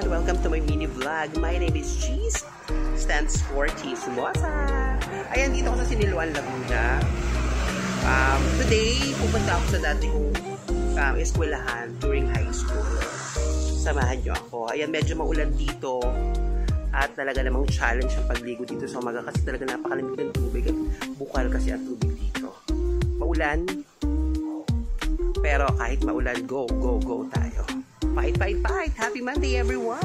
Welcome to my mini vlog. My name is Cheese, stands for Chismosa. Ayan, dito ako sa Siniloan, Laguna. Today, pupunta ako sa dati kong eskwelahan during high school. Samahan nyo ako. Ayan, medyo maulan dito. At talaga namang challenge ang pagligo dito sa umaga kasi talaga napakalamig ng tubig at bukal kasi ang tubig dito. Maulan, pero kahit maulan, go tayo. Fight! Happy Monday, everyone!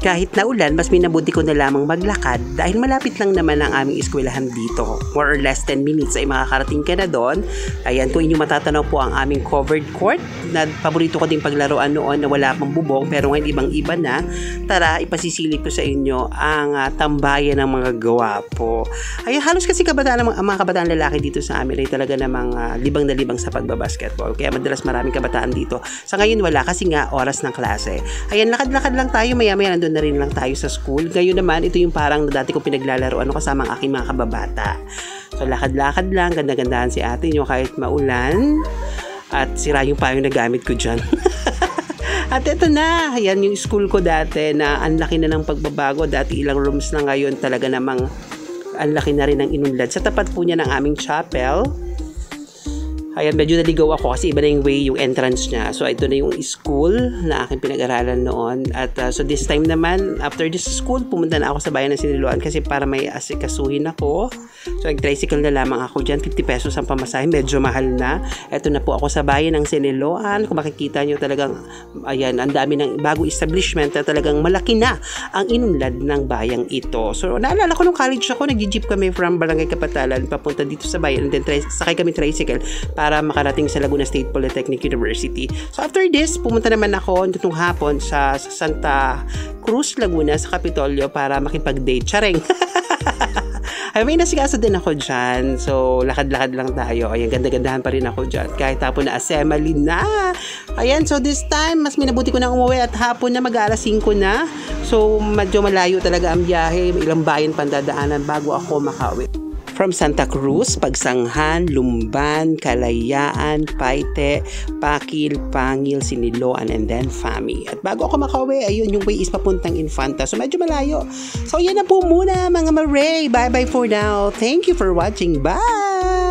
Kahit na ulan, mas minabuti ko na lamang maglakad dahil malapit lang naman ang aming eskwelahan dito. More or less 10 minutes ay makakarating ka na doon. Ayan, kung inyong matatanaw po ang aming covered court na paborito ko din paglaruan noon na wala pang bubong pero ngayon ibang-iba na. Tara, ipasisilip ko sa inyo ang tambayan ng mga gwapo. Ayan, halos kasi mga kabataan lalaki dito sa amin ay talaga namang libang na libang sa pagbabasketball. Kaya madalas maraming kabataan dito. Sa ngayon wala kasi nga oras ng klase. Ayan, lakad-lakad lang tayo, maya-maya nandun na rin lang tayo sa school. Ngayon naman, ito yung parang dati kong pinaglalaroan kasama ang aking mga kababata. So, lakad-lakad lang, ganda-gandahan si ate nyo kahit maulan. At sira yung payong na gamit ko dyan. At ito na, ayan yung school ko dati na ang laki na ng pagbabago. Dati ilang rooms na ngayon, talaga namang ang laki na rin ng inunlad. Sa tapat po niya ng aming chapel. Ayan, medyo naligaw ako kasi iba na yung way, yung entrance niya. So, ito na yung school na aking pinag-aralan noon. At so, this time naman, after this school, pumunta na ako sa bayan ng Siniloan kasi para may asikasuhin ako. So, nag-tricycle na lamang ako dyan. 50 pesos ang pamasahe. Medyo mahal na. Ito na po ako sa bayan ng Siniloan. Kung makikita nyo talagang, ayan, ang dami ng bagong establishment na talagang malaki na ang inunlad ng bayang ito. So, naalala ko nung college ako, nag-jeep kami from Barangay Kapatalan papunta dito sa bayan. And then, sakay kami tricycle para makarating sa Laguna State Polytechnic University. So after this, pumunta naman ako nitong hapon sa Santa Cruz, Laguna, sa Kapitolyo para makipag-date. Chareng! Ay, may nasikaso din ako dyan. So, lakad-lakad lang tayo. Ayan, ganda-gandahan pa rin ako dyan. Kahit hapon na assembly na. Ayan, so this time, mas minabuti ko na umuwi at hapon na mag-alas 5 na. So, medyo malayo talaga ang biyahe. Ilang bayan pandadaanan bago ako makauwi. From Santa Cruz, Pagsanghan, Lumban, Kalayaan, Paite, Pakil, Pangil, Siniloan, and then Fami. At bago ako makauwi, ayun yung way is papuntang Infanta. So medyo malayo. So yan na po muna mga Maray. Bye-bye for now. Thank you for watching. Bye!